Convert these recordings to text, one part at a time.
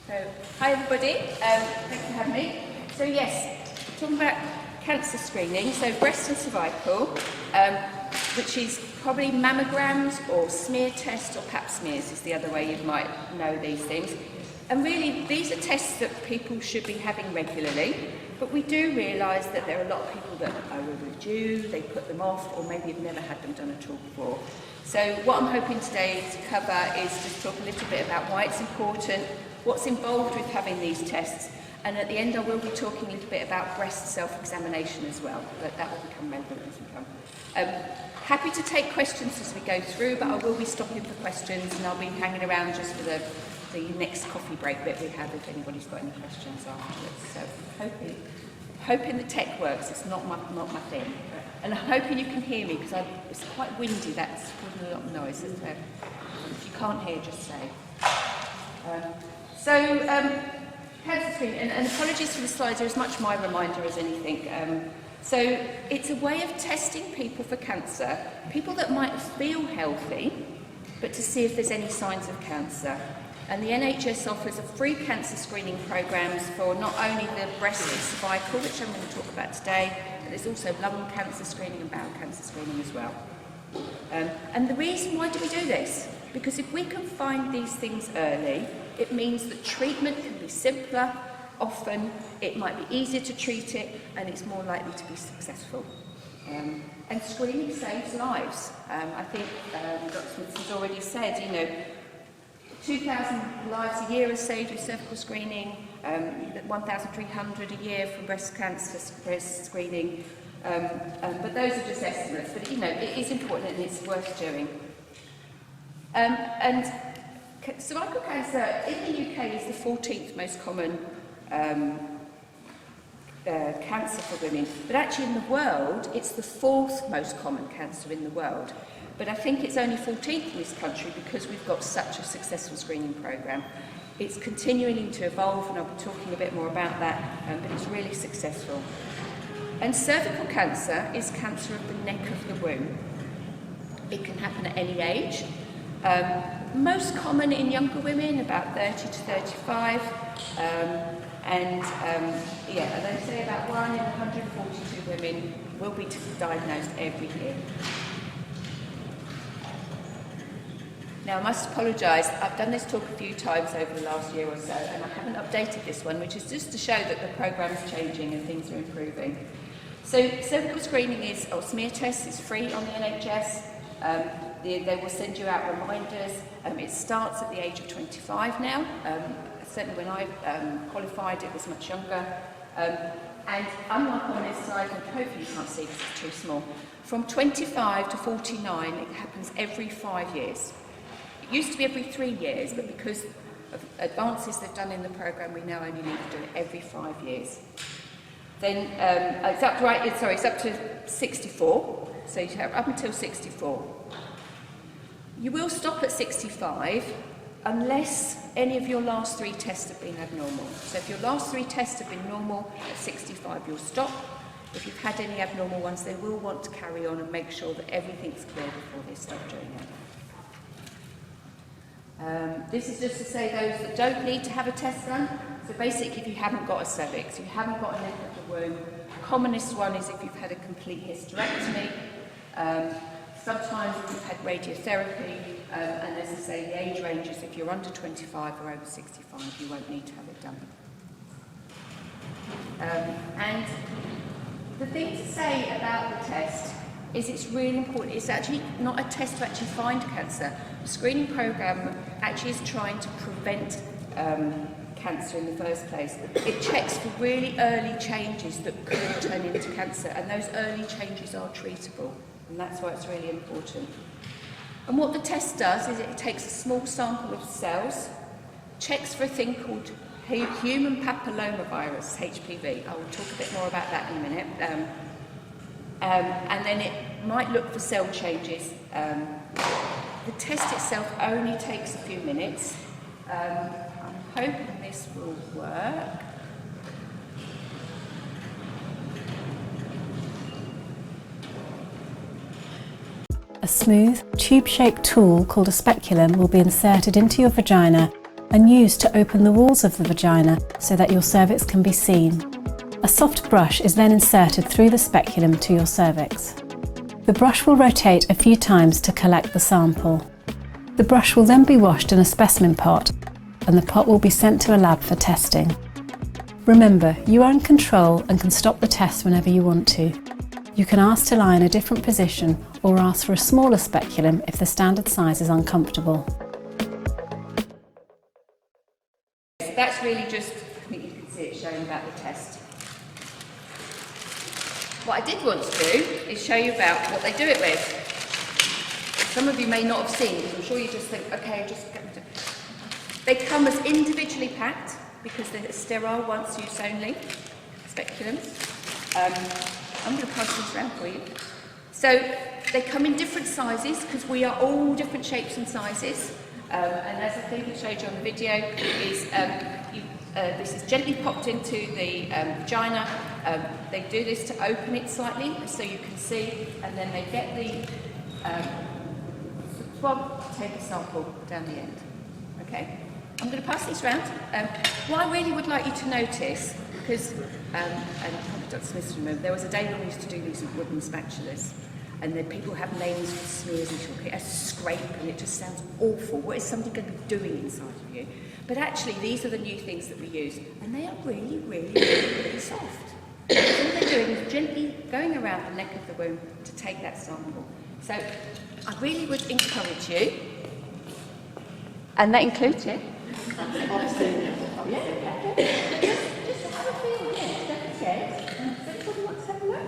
So, hi everybody, thanks for having me. So yes, we're talking about cancer screening, so breast and cervical, which is probably mammograms or smear tests or pap smears is the other way you might know these things. And really, these are tests that people should be having regularly, but we do realise that there are a lot of people that are overdue, they put them off, or maybe have never had them done at all before. So what I'm hoping today to cover is just talk a little bit about why it's important, what's involved with having these tests, and at the end I will be talking a little bit about breast self-examination as well, but that will become relevant as we come. Happy to take questions as we go through, but I will be stopping for questions and I'll be hanging around just for the next coffee break that we have if anybody's got any questions afterwards. So hoping the tech works, it's not my thing. And I'm hoping you can hear me because it's quite windy, that's causing a lot of noise. So if you can't hear, just say. Cancer screening, and apologies for the slides, they're as much my reminder as anything. So it's a way of testing people for cancer, people that might feel healthy, but to see if there's any signs of cancer. And the NHS offers a free cancer screening programs for not only the breast and cervical, which I'm going to talk about today, but there's also lung cancer screening and bowel cancer screening as well. And the reason why do we do this? Because if we can find these things early, it means that treatment can be simpler, often it might be easier to treat it, and it's more likely to be successful. And screening saves lives. I think Dr. Smith has already said, 2,000 lives a year are saved with cervical screening, 1,300 a year from breast screening, but those are just estimates, but it is important and it's worth doing. And cervical cancer in the UK is the 14th most common cancer for women, but actually in the world it's the 4th most common cancer in the world. But I think it's only 14th in this country because we've got such a successful screening programme. It's continuing to evolve, and I'll be talking a bit more about that, but it's really successful. And cervical cancer is cancer of the neck of the womb. It can happen at any age. Most common in younger women, about 30 to 35. And they say about 1 in 142 women will be diagnosed every year. Now, I must apologise, I've done this talk a few times over the last year or so, and I haven't updated this one, which is just to show that the programme is changing and things are improving. So, cervical screening or smear test is free on the NHS. They will send you out reminders. It starts at the age of 25 now. Certainly when I qualified, it was much younger. And unlike on this slide, and hopefully you can't see because it's too small, from 25 to 49, it happens every 5 years. It used to be every 3 years, but because of advances they've done in the programme, we now only need to do it every 5 years. Then it's up to 64, so you have up until 64. You will stop at 65 unless any of your last 3 tests have been abnormal. So if your last 3 tests have been normal, at 65 you'll stop. If you've had any abnormal ones, they will want to carry on and make sure that everything's clear before they stop doing it. This is just to say those that don't need to have a test done. So basically, if you haven't got a cervix, if you haven't got a neck of the womb, the commonest one is if you've had a complete hysterectomy. Sometimes if you've had radiotherapy, and as I say, the age ranges, if you're under 25 or over 65, you won't need to have it done. And the thing to say about the test is it's really important. It's actually not a test to actually find cancer. The screening programme actually is trying to prevent cancer in the first place. It checks for really early changes that could turn into cancer, and those early changes are treatable, and that's why it's really important. And what the test does is it takes a small sample of cells, checks for a thing called human papillomavirus, HPV. I will talk a bit more about that in a minute. And then it might look for cell changes. The test itself only takes a few minutes. I'm hoping this will work. A smooth, tube-shaped tool called a speculum will be inserted into your vagina and used to open the walls of the vagina so that your cervix can be seen. A soft brush is then inserted through the speculum to your cervix. The brush will rotate a few times to collect the sample. The brush will then be washed in a specimen pot, and the pot will be sent to a lab for testing. Remember, you are in control and can stop the test whenever you want to. You can ask to lie in a different position or ask for a smaller speculum if the standard size is uncomfortable. That's really just, I think you can see it showing about the test. What I did want to do is show you about what they do it with. Some of you may not have seen, because I'm sure you just think, okay, they come as individually packed, because they're sterile, once use only speculums. I'm going to pass this around for you. So they come in different sizes, because we are all different shapes and sizes. And as I think I showed you on the video, this is gently popped into the vagina. They do this to open it slightly so you can see, and then they get the swab, take a sample down the end. Okay, I'm going to pass this round. What I really would like you to notice, because, and Dr. Smith remember, there was a day when we used to do these with wooden spatulas. And then people have names for smears and talk, it has a scrape and it just sounds awful. What is somebody going to be doing inside of you? But actually, these are the new things that we use. And they are really, really, really, really soft. So all they're doing is gently going around the neck of the womb to take that sample. So I really would encourage you, and that includes you. Just have a feel, don't scared. Everybody wants to have a look.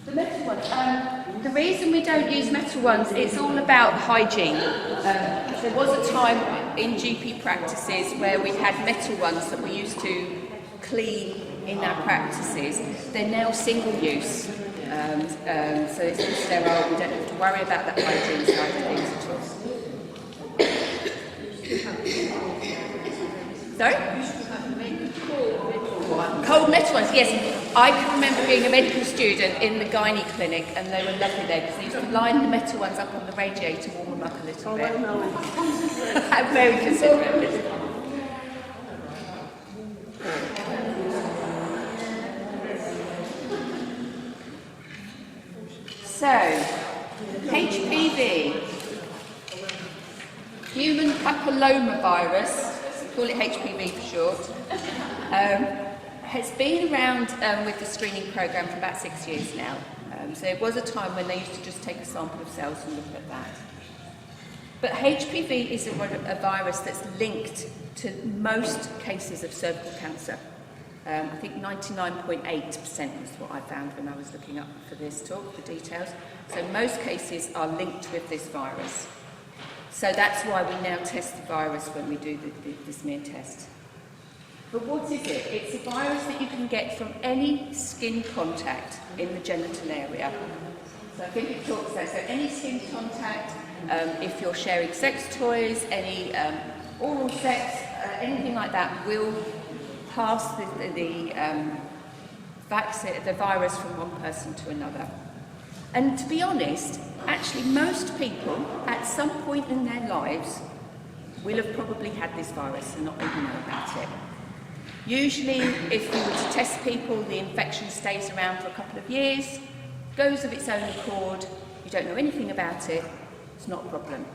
The metal ones. The reason we don't use metal ones, it's all about hygiene. There was a time in GP practices where we had metal ones that we used to clean in our practices. They're now single use. So it's all sterile, we don't have to worry about the hygiene side of things at all. Sorry? Cold metal ones, yes. I can remember being a medical student in the gynae clinic, and they were lovely there because they used to line the metal ones up on the radiator, warm them up a little bit. I'm very considerate. So, HPV, human papillomavirus, we call it HPV for short, has been around with the screening programme for about 6 years now. So there was a time when they used to just take a sample of cells and look at that. But HPV is a virus that's linked to most cases of cervical cancer. I think 99.8% was what I found when I was looking up for this talk, the details. So most cases are linked with this virus. So that's why we now test the virus when we do the smear test. But what is it? It's a virus that you can get from any skin contact in the genital area. So I think it talks there. So any skin contact, if you're sharing sex toys, any oral sex, anything like that will pass the virus from one person to another. And to be honest, actually most people at some point in their lives will have probably had this virus and not even know about it. Usually, if you were to test people, the infection stays around for a couple of years, goes of its own accord, you don't know anything about it, it's not a problem.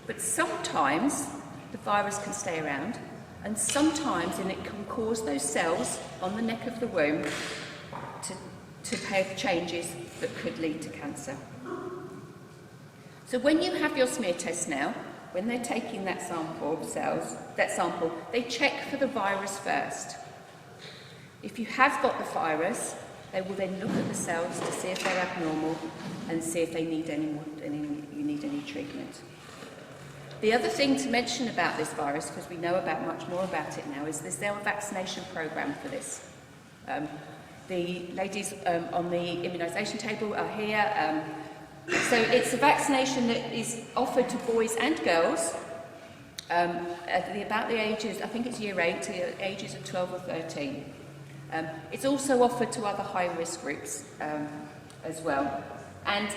But sometimes the virus can stay around, and sometimes it can cause those cells on the neck of the womb to have changes that could lead to cancer. So when you have your smear test now, when they're taking that sample of cells, they check for the virus first. If you have got the virus, they will then look at the cells to see if they're abnormal and see if they need you need any treatment. The other thing to mention about this virus, because we know much more about it now, is there's now a vaccination programme for this. The ladies on the immunisation table are here. So it's a vaccination that is offered to boys and girls at about the ages, I think it's year 8, to the ages of 12 or 13. It's also offered to other high-risk groups as well. And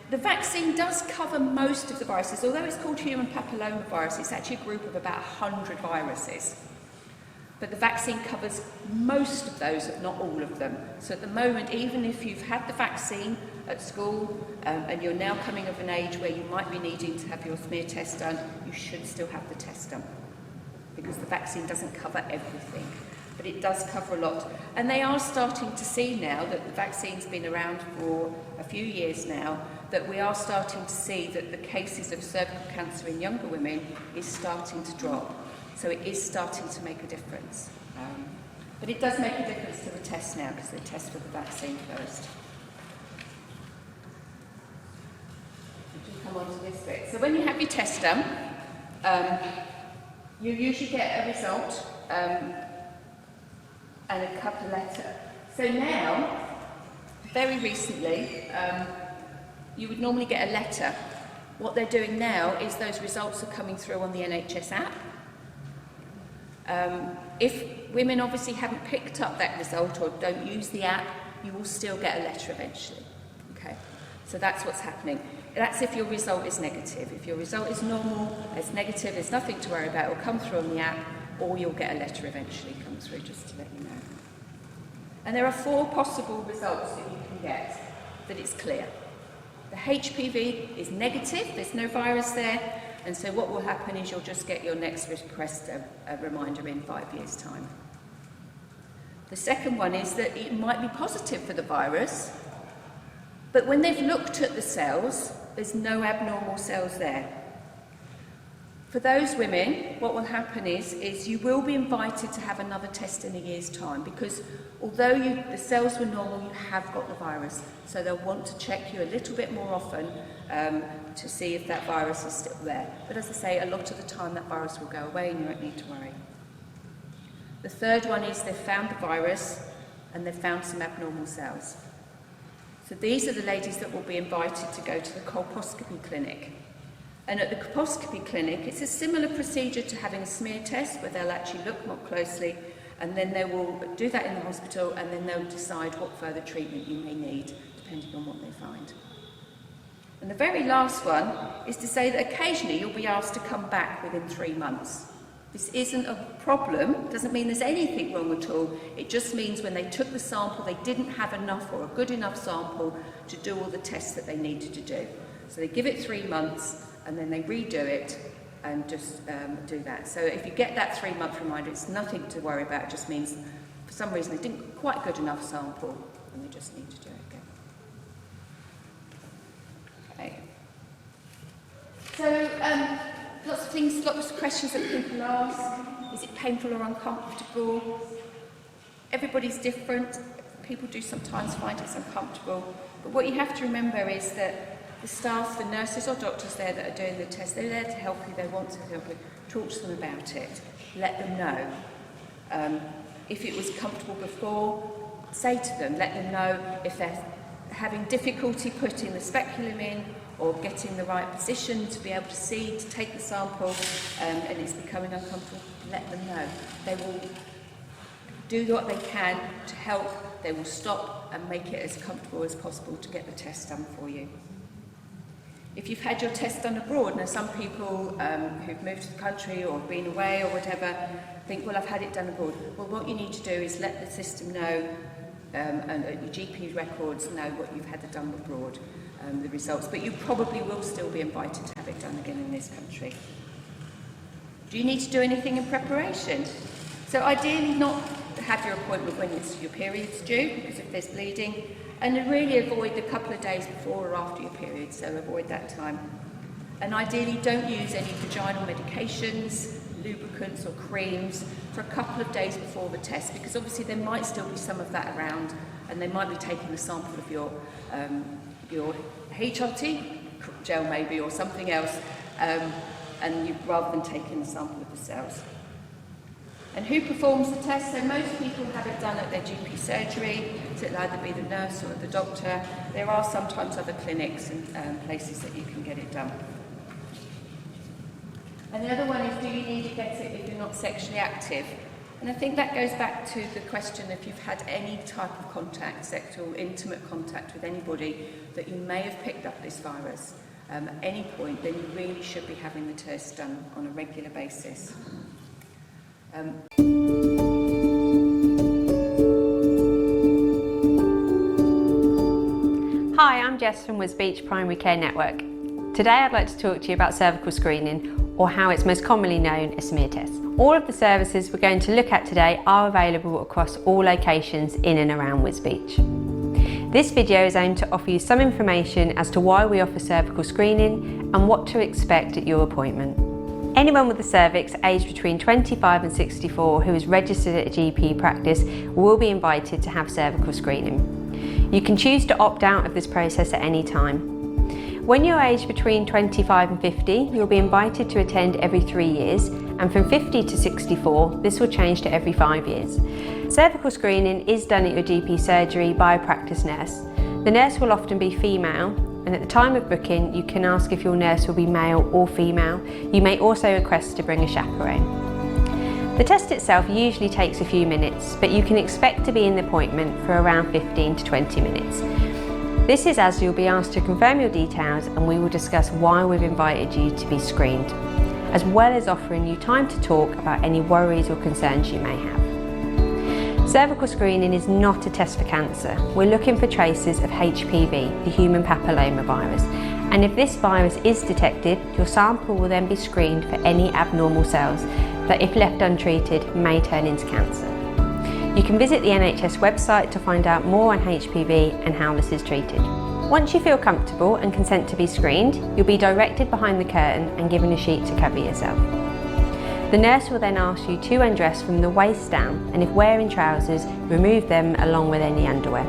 the vaccine does cover most of the viruses. Although it's called human papillomavirus, it's actually a group of about 100 viruses. But the vaccine covers most of those, if not all of them. So at the moment, even if you've had the vaccine at school and you're now coming of an age where you might be needing to have your smear test done, you should still have the test done, because the vaccine doesn't cover everything, but it does cover a lot. And they are starting to see now that the vaccine's been around for a few years now, that we are starting to see that the cases of cervical cancer in younger women is starting to drop. So it is starting to make a difference. But it does make a difference to the test now, because they test for the vaccine first. Just come on to this bit. So when you have your test done, you usually get a result and a cover letter. So now, very recently, you would normally get a letter. What they're doing now is those results are coming through on the NHS app. If women obviously haven't picked up that result or don't use the app, you will still get a letter eventually. Okay, so that's what's happening. That's if your result is negative. If your result is normal, it's negative, there's nothing to worry about. It will come through on the app, or you'll get a letter eventually come through, just to let you know. And there are 4 possible results that you can get, that it's clear. The HPV is negative, there's no virus there, and so what will happen is you'll just get your next request a reminder in 5 years' time. The second one is that it might be positive for the virus, but when they've looked at the cells, there's no abnormal cells there. For those women, what will happen is you will be invited to have another test in a year's time, because although the cells were normal, you have got the virus. So they'll want to check you a little bit more often to see if that virus is still there. But as I say, a lot of the time that virus will go away and you won't need to worry. The third one is they've found the virus and they've found some abnormal cells. So these are the ladies that will be invited to go to the colposcopy clinic. And at the colposcopy clinic, it's a similar procedure to having a smear test, where they'll actually look more closely, and then they will do that in the hospital, and then they'll decide what further treatment you may need, depending on what they find. And the very last one is to say that occasionally you'll be asked to come back within 3 months. This isn't a problem, doesn't mean there's anything wrong at all. It just means when they took the sample, they didn't have enough or a good enough sample to do all the tests that they needed to do. So they give it 3 months, and then they redo it and just do that. So if you get that 3-month reminder, it's nothing to worry about. It just means for some reason they didn't quite good enough sample, and they just need to do it again. Okay. So lots of things, lots of questions that people ask. Is it painful or uncomfortable? Everybody's different. People do sometimes find it's uncomfortable. But what you have to remember is that the staff, the nurses or doctors there that are doing the test, they're there to help you, they want to help you. Talk to them about it. Let them know. If it was comfortable before, say to them, let them know if they're having difficulty putting the speculum in or getting the right position to be able to see, to take the sample, and it's becoming uncomfortable, let them know. They will do what they can to help. They will stop and make it as comfortable as possible to get the test done for you. If you've had your test done abroad, now some people who've moved to the country or been away or whatever think, well, I've had it done abroad. Well, what you need to do is let the system know and your GP records know what you've had done abroad, the results. But you probably will still be invited to have it done again in this country. Do you need to do anything in preparation? So ideally not have your appointment when your period's due, because if there's bleeding, and really avoid the couple of days before or after your period, so avoid that time. And ideally don't use any vaginal medications, lubricants or creams for a couple of days before the test, because obviously there might still be some of that around, and they might be taking a sample of your HRT gel maybe or something else, rather than taking a sample of the cells. And who performs the test? So most people have it done at their GP surgery, so it'll either be the nurse or the doctor. There are sometimes other clinics and places that you can get it done. And the other one is, do you need to get it if you're not sexually active? And I think that goes back to the question if you've had any type of contact, sexual, intimate contact with anybody that you may have picked up this virus at any point, then you really should be having the test done on a regular basis. Hi, I'm Jess from Wisbech Primary Care Network. Today I'd like to talk to you about cervical screening, or how it's most commonly known as smear tests. All of the services we're going to look at today are available across all locations in and around Wisbech. This video is aimed to offer you some information as to why we offer cervical screening and what to expect at your appointment. Anyone with a cervix aged between 25 and 64 who is registered at a GP practice will be invited to have cervical screening. You can choose to opt out of this process at any time. When you're aged between 25 and 50, you'll be invited to attend every 3 years, and from 50 to 64, this will change to every 5 years. Cervical screening is done at your GP surgery by a practice nurse. The nurse will often be female, and at the time of booking, you can ask if your nurse will be male or female. You may also request to bring a chaperone. The test itself usually takes a few minutes, but you can expect to be in the appointment for around 15 to 20 minutes. This is as you'll be asked to confirm your details, and we will discuss why we've invited you to be screened, as well as offering you time to talk about any worries or concerns you may have. Cervical screening is not a test for cancer. We're looking for traces of HPV, the human papillomavirus, and if this virus is detected, your sample will then be screened for any abnormal cells that, if left untreated, may turn into cancer. You can visit the NHS website to find out more on HPV and how this is treated. Once you feel comfortable and consent to be screened, you'll be directed behind the curtain and given a sheet to cover yourself. The nurse will then ask you to undress from the waist down, and if wearing trousers, remove them along with any underwear.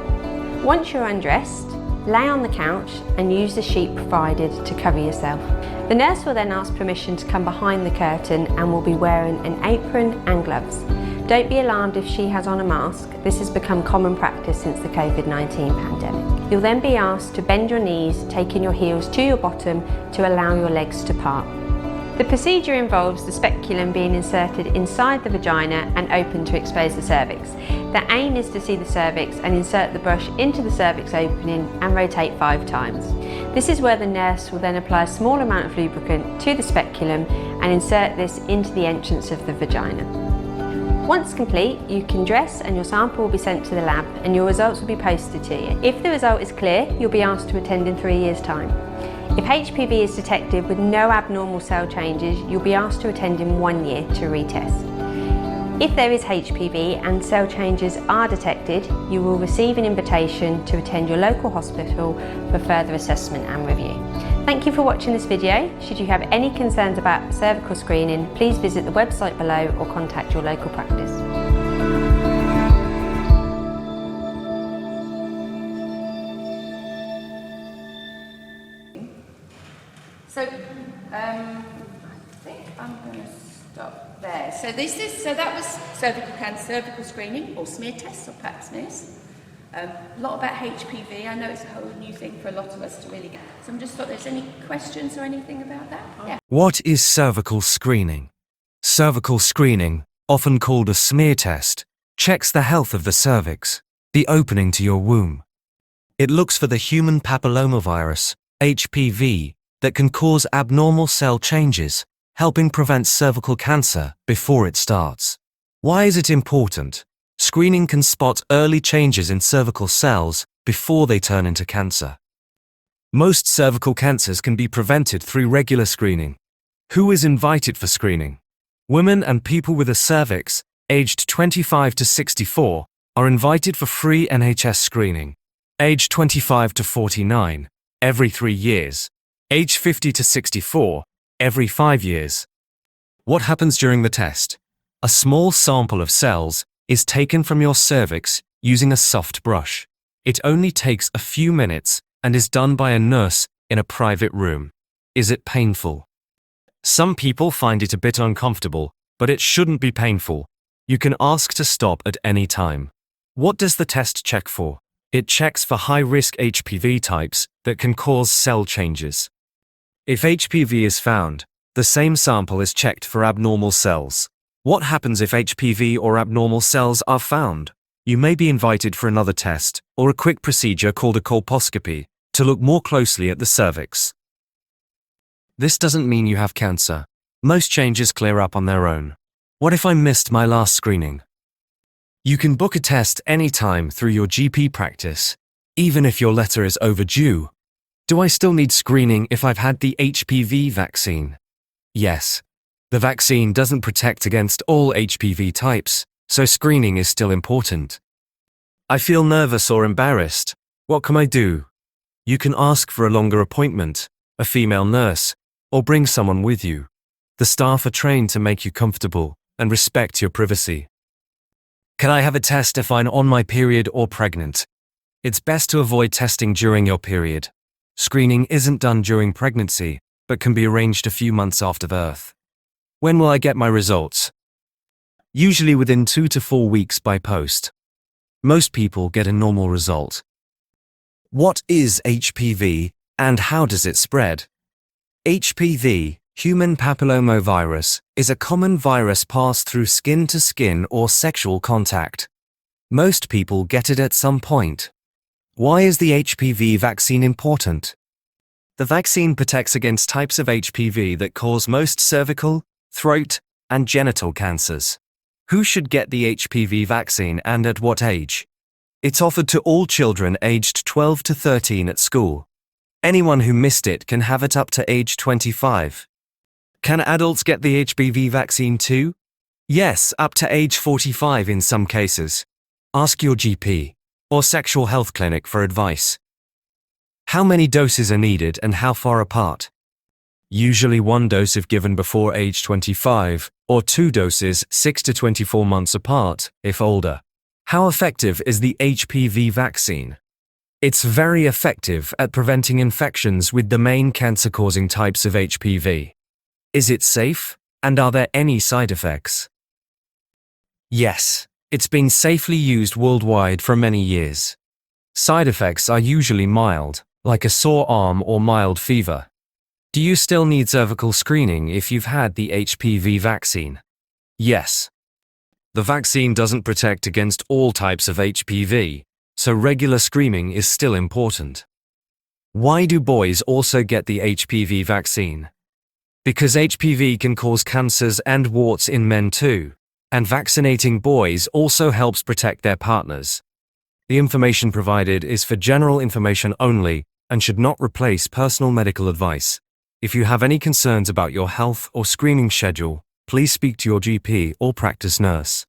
Once you're undressed, lay on the couch and use the sheet provided to cover yourself. The nurse will then ask permission to come behind the curtain and will be wearing an apron and gloves. Don't be alarmed if she has on a mask. This has become common practice since the COVID-19 pandemic. You'll then be asked to bend your knees, taking your heels to your bottom to allow your legs to part. The procedure involves the speculum being inserted inside the vagina and open to expose the cervix. The aim is to see the cervix and insert the brush into the cervix opening and rotate 5 times. This is where the nurse will then apply a small amount of lubricant to the speculum and insert this into the entrance of the vagina. Once complete, you can dress and your sample will be sent to the lab and your results will be posted to you. If the result is clear, you'll be asked to attend in 3 years' time. If HPV is detected with no abnormal cell changes, you'll be asked to attend in 1 year to retest. If there is HPV and cell changes are detected, you will receive an invitation to attend your local hospital for further assessment and review. Thank you for watching this video. Should you have any concerns about cervical screening, please visit the website below or contact your local practice. So, I think I'm going to stop there. So that was cervical cancer, cervical screening, or smear tests, or pap smears. A lot about HPV. I know it's a whole new thing for a lot of us to really get. So I'm just thought there's any questions or anything about that? Yeah. What is cervical screening? Cervical screening, often called a smear test, checks the health of the cervix, the opening to your womb. It looks for the human papillomavirus, HPV, that can cause abnormal cell changes, helping prevent cervical cancer before it starts. Why is it important? Screening can spot early changes in cervical cells before they turn into cancer. Most cervical cancers can be prevented through regular screening. Who is invited for screening? Women and people with a cervix, aged 25 to 64, are invited for free NHS screening. Age 25 to 49, every 3 years. Age 50 to 64, every 5 years. What happens during the test? A small sample of cells is taken from your cervix using a soft brush. It only takes a few minutes and is done by a nurse in a private room. Is it painful? Some people find it a bit uncomfortable, but it shouldn't be painful. You can ask to stop at any time. What does the test check for? It checks for high-risk HPV types that can cause cell changes. If HPV is found, the same sample is checked for abnormal cells. What happens if HPV or abnormal cells are found? You may be invited for another test or a quick procedure called a colposcopy to look more closely at the cervix. This doesn't mean you have cancer. Most changes clear up on their own. What if I missed my last screening? You can book a test anytime through your GP practice, even if your letter is overdue. Do I still need screening if I've had the HPV vaccine? Yes. The vaccine doesn't protect against all HPV types, so screening is still important. I feel nervous or embarrassed. What can I do? You can ask for a longer appointment, a female nurse, or bring someone with you. The staff are trained to make you comfortable and respect your privacy. Can I have a test if I'm on my period or pregnant? It's best to avoid testing during your period. Screening isn't done during pregnancy, but can be arranged a few months after birth. When will I get my results? Usually within 2 to 4 weeks by post. Most people get a normal result. What is HPV and how does it spread? HPV, human papillomavirus, is a common virus passed through skin-to-skin or sexual contact. Most people get it at some point. Why is the HPV vaccine important? The vaccine protects against types of HPV that cause most cervical, throat, and genital cancers. Who should get the HPV vaccine and at what age? It's offered to all children aged 12 to 13 at school. Anyone who missed it can have it up to age 25. Can adults get the HPV vaccine too? Yes, up to age 45 in some cases. Ask your GP or sexual health clinic for advice. How many doses are needed and how far apart? Usually 1 dose if given before age 25, or 2 doses 6 to 24 months apart, if older. How effective is the HPV vaccine? It's very effective at preventing infections with the main cancer-causing types of HPV. Is it safe? And are there any side effects? Yes, it's been safely used worldwide for many years. Side effects are usually mild, like a sore arm or mild fever. Do you still need cervical screening if you've had the HPV vaccine? Yes. The vaccine doesn't protect against all types of HPV, so regular screening is still important. Why do boys also get the HPV vaccine? Because HPV can cause cancers and warts in men too, and vaccinating boys also helps protect their partners. The information provided is for general information only and should not replace personal medical advice. If you have any concerns about your health or screening schedule, please speak to your GP or practice nurse.